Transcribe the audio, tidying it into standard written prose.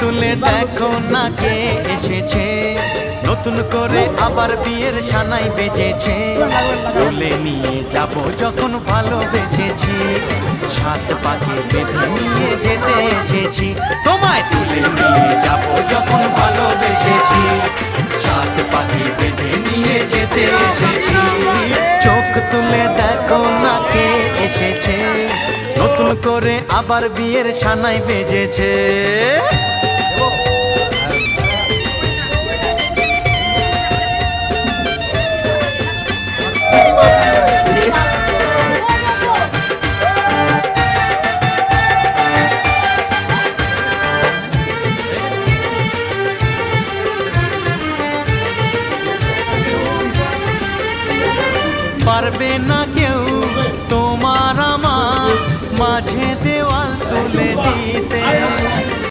তুলে দেখো না কে এসেছে, নতুন করে আবার বিয়ের সানাই বেজেছে। তুলে নিয়ে যাব যখন ভালোবেসেছি, সাত পাকে বেঁধে নিয়ে যেতে এসেছি। তোমায় তুলে নিয়ে যাব যখন ভালোবেসেছি, সাত পাকে বেঁধে নিয়ে যেতে এসেছি। চোখ তুলে দেখো না কে এসেছে, নতুন করে আবার বিয়ের সানাই বেজেছে। পারবে না